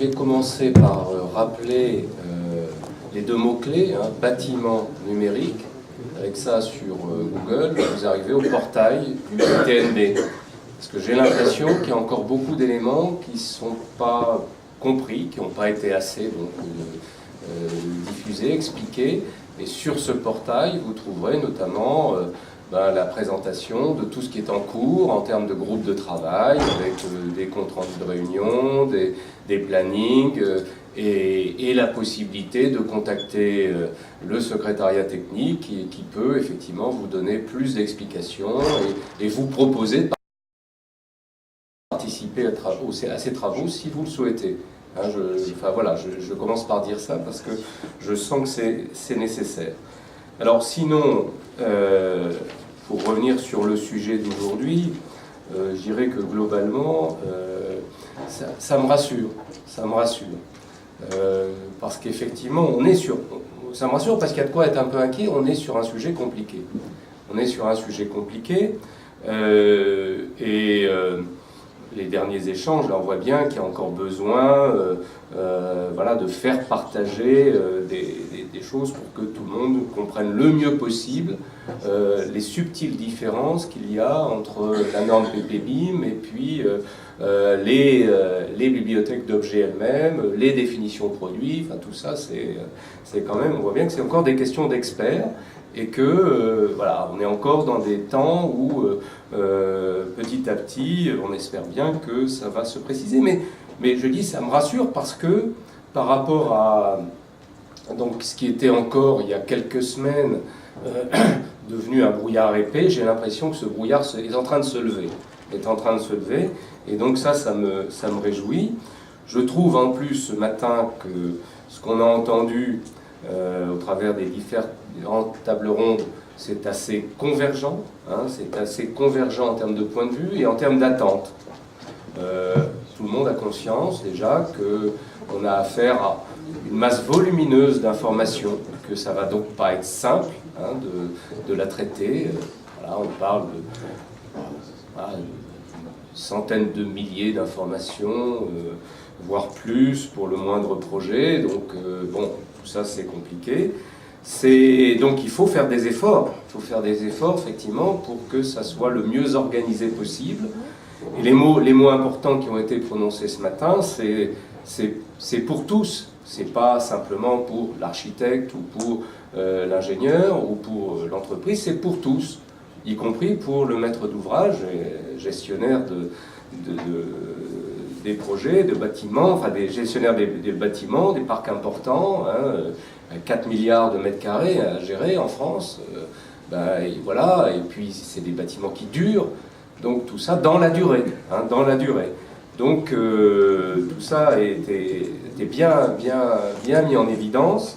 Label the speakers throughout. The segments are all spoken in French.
Speaker 1: vais commencer par rappeler les deux mots-clés, hein, bâtiment numérique. Avec ça sur Google, vous arrivez au portail du TNB. Parce que j'ai l'impression qu'il y a encore beaucoup d'éléments qui ne sont pas compris, qui n'ont pas été assez diffusés, expliqués. Et sur ce portail, vous trouverez notamment la présentation de tout ce qui est en cours en termes de groupes de travail, avec des comptes rendus de réunion, des plannings, et la possibilité de contacter le secrétariat technique qui peut effectivement vous donner plus d'explications et vous proposer de participer à ces travaux si vous le souhaitez. Hein, je commence par dire ça parce que je sens que c'est nécessaire. Alors sinon, pour revenir sur le sujet d'aujourd'hui, je dirais que globalement, ça me rassure. Ça me rassure. Parce qu'effectivement, ça me rassure parce qu'il y a de quoi être un peu inquiet, on est sur un sujet compliqué. On est sur un sujet compliqué, les derniers échanges, là on voit bien qu'il y a encore besoin de faire partager des choses pour que tout le monde comprenne le mieux possible les subtiles différences qu'il y a entre la norme PPBIM et puis les bibliothèques d'objets elles-mêmes, les définitions produits, enfin tout ça c'est quand même, on voit bien que c'est encore des questions d'experts et que on est encore dans des temps où petit à petit, on espère bien que ça va se préciser. Mais je dis, ça me rassure parce que par rapport à ce qui était encore il y a quelques semaines devenu un brouillard épais, j'ai l'impression que ce brouillard est en train de se lever. Et donc ça me réjouit. Je trouve en plus ce matin que ce qu'on a entendu au travers des différentes tables rondes, c'est assez convergent, hein, c'est assez convergent en termes de point de vue et en termes d'attente. Tout le monde a conscience déjà qu'on a affaire à une masse volumineuse d'informations, que ça va donc pas être simple de la traiter. On parle de centaines de milliers d'informations, voire plus pour le moindre projet. Donc tout ça c'est compliqué. Donc il faut faire des efforts. Effectivement pour que ça soit le mieux organisé possible. Et les mots importants qui ont été prononcés ce matin, c'est pour tous. C'est pas simplement pour l'architecte ou pour l'ingénieur ou pour l'entreprise, c'est pour tous, y compris pour le maître d'ouvrage et gestionnaire des projets, de bâtiments, enfin des gestionnaires des bâtiments, des parcs importants, 4 milliards de mètres carrés à gérer en France, et puis c'est des bâtiments qui durent, donc tout ça dans la durée, Donc tout ça a été bien mis en évidence.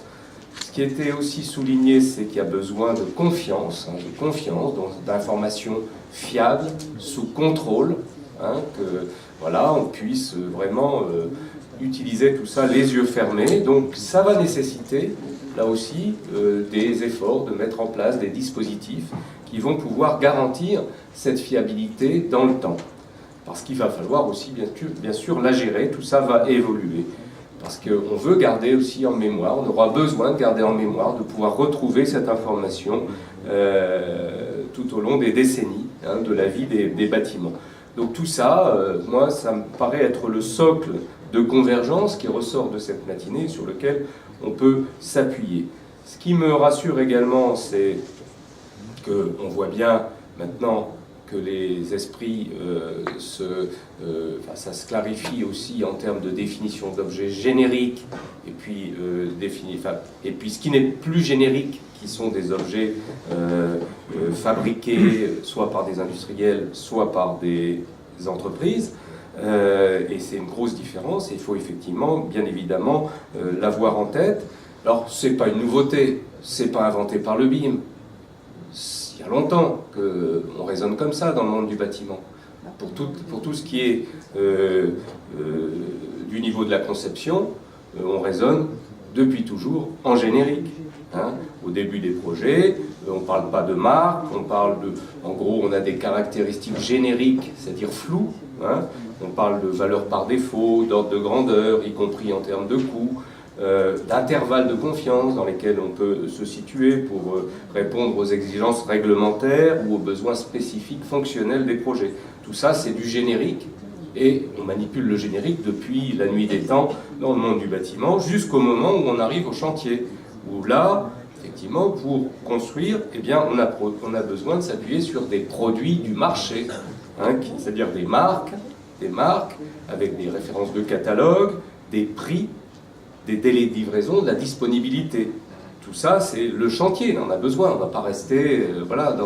Speaker 1: Ce qui était aussi souligné, c'est qu'il y a besoin de confiance, d'informations fiables, sous contrôle, on puisse vraiment utiliser tout ça les yeux fermés. Donc ça va nécessiter, là aussi, des efforts, de mettre en place des dispositifs qui vont pouvoir garantir cette fiabilité dans le temps. Parce qu'il va falloir aussi, bien sûr, la gérer, tout ça va évoluer. Parce qu'on veut garder aussi en mémoire, on aura besoin de garder en mémoire, de pouvoir retrouver cette information tout au long des décennies de la vie des bâtiments. Donc tout ça, moi, ça me paraît être le socle de convergence qui ressort de cette matinée sur lequel on peut s'appuyer. Ce qui me rassure également, c'est qu'on voit bien maintenant que les esprits, ça se clarifie aussi en termes de définition d'objets génériques, et puis ce qui n'est plus générique, qui sont des objets fabriqués soit par des industriels, soit par des entreprises. Et c'est une grosse différence, et il faut effectivement, bien évidemment, l'avoir en tête. Alors, c'est pas une nouveauté, c'est pas inventé par le BIM. Il y a longtemps qu'on raisonne comme ça dans le monde du bâtiment. Pour tout ce qui est du niveau de la conception, on raisonne depuis toujours en générique. Hein. Au début des projets, on ne parle pas de marque, on parle de... En gros, on a des caractéristiques génériques, c'est-à-dire floues. Hein. On parle de valeur par défaut, d'ordre de grandeur, y compris en termes de coût, d'intervalles de confiance dans lesquels on peut se situer pour répondre aux exigences réglementaires ou aux besoins spécifiques fonctionnels des projets. Tout ça, c'est du générique. Et on manipule le générique depuis la nuit des temps dans le monde du bâtiment jusqu'au moment où on arrive au chantier. Où là, effectivement, pour construire, eh bien, on a besoin de s'appuyer sur des produits du marché, hein, c'est-à-dire des marques avec des références de catalogue, des prix, des délais de livraison, de la disponibilité. Tout ça, c'est le chantier, on en a besoin, on ne va pas rester voilà,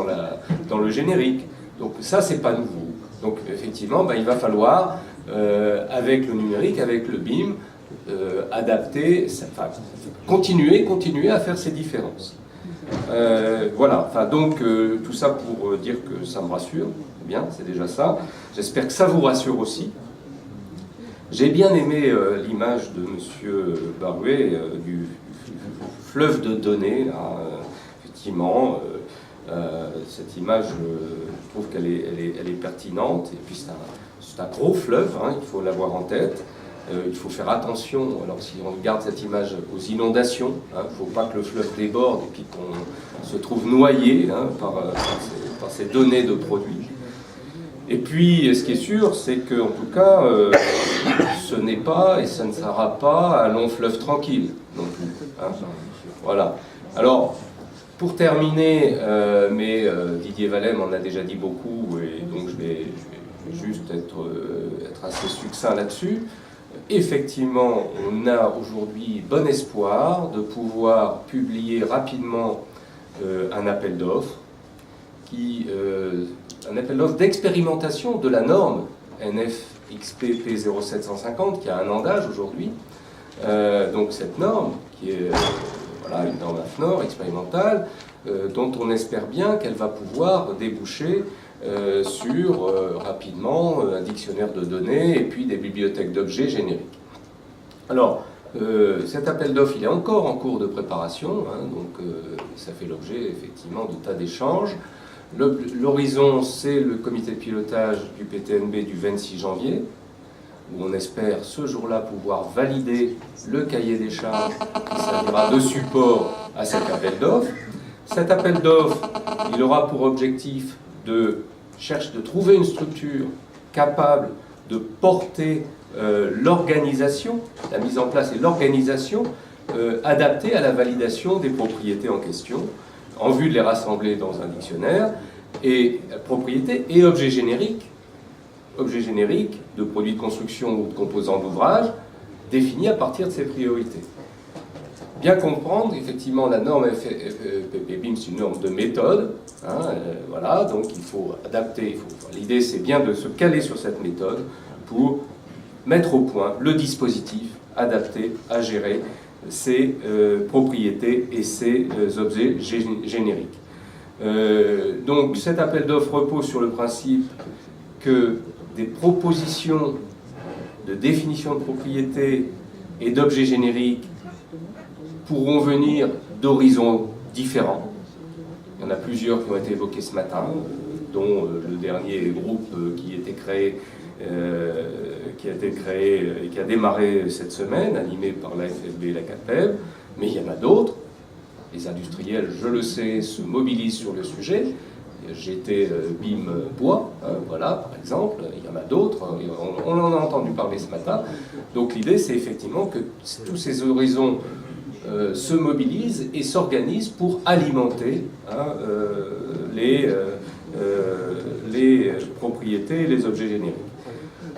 Speaker 1: dans le générique. Donc ça, c'est pas nouveau. Donc effectivement, il va falloir, avec le numérique, avec le BIM, adapter, enfin, continuer à faire ces différences. Voilà, enfin, donc tout ça pour dire que ça me rassure, bien, c'est déjà ça. J'espère que ça vous rassure aussi. J'ai bien aimé l'image de M. Barouet du fleuve de données, là, effectivement. Cette image, je trouve qu'elle est pertinente, et puis c'est un gros fleuve, hein, il faut l'avoir en tête. Il faut faire attention, alors si on regarde cette image, aux inondations, il ne faut pas que le fleuve déborde et puis qu'on se trouve noyé hein, par ces données de produits. Et puis, ce qui est sûr, c'est qu'en tout cas, ce n'est pas et ça ne sera pas un long fleuve tranquille non plus. Hein. Voilà. Alors, pour terminer, Didier Vallet m'en a déjà dit beaucoup, et donc je vais juste être assez succinct là-dessus. Effectivement, on a aujourd'hui bon espoir de pouvoir publier rapidement un appel d'offres, un appel d'offres d'expérimentation de la norme NFXP P0750, qui a un an d'âge aujourd'hui. Donc cette norme, qui est voilà, une norme AFNOR expérimentale, dont on espère bien qu'elle va pouvoir déboucher sur rapidement un dictionnaire de données et puis des bibliothèques d'objets génériques. Alors, cet appel d'offres, il est encore en cours de préparation, hein, donc ça fait l'objet effectivement de tas d'échanges. L'horizon, c'est le comité de pilotage du PTNB du 26 janvier, où on espère ce jour-là pouvoir valider le cahier des charges qui servira de support à cet appel d'offres. Cet appel d'offres, il aura pour objectif de trouver une structure capable de porter l'organisation, la mise en place et l'organisation adaptée à la validation des propriétés en question, en vue de les rassembler dans un dictionnaire, et propriétés et objets génériques de produits de construction ou de composants d'ouvrage, définis à partir de ces priorités. Bien comprendre, effectivement, la norme FPP-BIM, c'est une norme de méthode. Hein, voilà, donc il faut adapter. L'idée, c'est bien de se caler sur cette méthode pour mettre au point le dispositif adapté à gérer ces propriétés et ces objets génériques. Donc cet appel d'offres repose sur le principe que des propositions de définition de propriétés et d'objets génériques pourront venir d'horizons différents. Il y en a plusieurs qui ont été évoqués ce matin, dont le dernier groupe qui a été créé et qui a démarré cette semaine, animé par la FFB et la CAPEB, mais il y en a d'autres. Les industriels, je le sais, se mobilisent sur le sujet. GT BIM Bois, hein, voilà, par exemple, il y en a d'autres, on en a entendu parler ce matin. Donc l'idée, c'est effectivement que tous ces horizons se mobilisent et s'organisent pour alimenter hein, les propriétés et les objets génériques.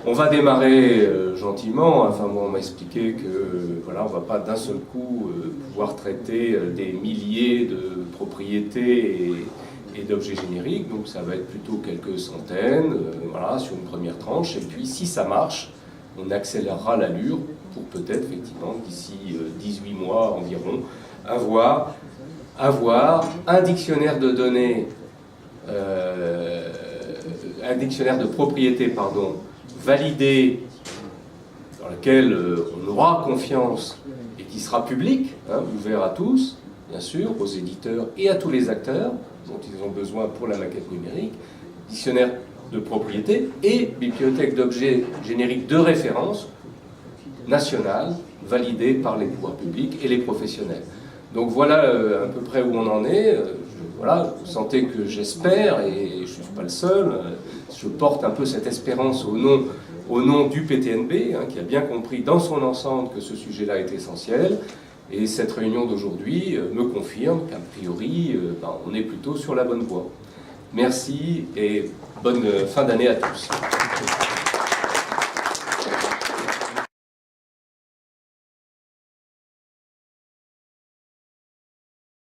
Speaker 1: On va démarrer gentiment, enfin moi on m'a expliqué que voilà, on ne va pas d'un seul coup pouvoir traiter des milliers de propriétés et d'objets génériques, donc ça va être plutôt quelques centaines, voilà, sur une première tranche, et puis si ça marche, on accélérera l'allure pour peut-être effectivement d'ici 18 mois environ avoir un dictionnaire de données, un dictionnaire de propriétés, pardon, validé, dans lequel on aura confiance et qui sera public, hein, ouvert à tous, bien sûr, aux éditeurs et à tous les acteurs dont ils ont besoin pour la maquette numérique, dictionnaire de propriété et bibliothèque d'objets génériques de référence nationale, validée par les pouvoirs publics et les professionnels. Donc voilà à peu près où on en est. Voilà, vous sentez que j'espère, et je ne suis pas le seul, je porte un peu cette espérance au nom du PTNB, hein, qui a bien compris dans son ensemble que ce sujet-là est essentiel. Et cette réunion d'aujourd'hui me confirme qu'a priori, on est plutôt sur la bonne voie. Merci et bonne fin d'année à tous.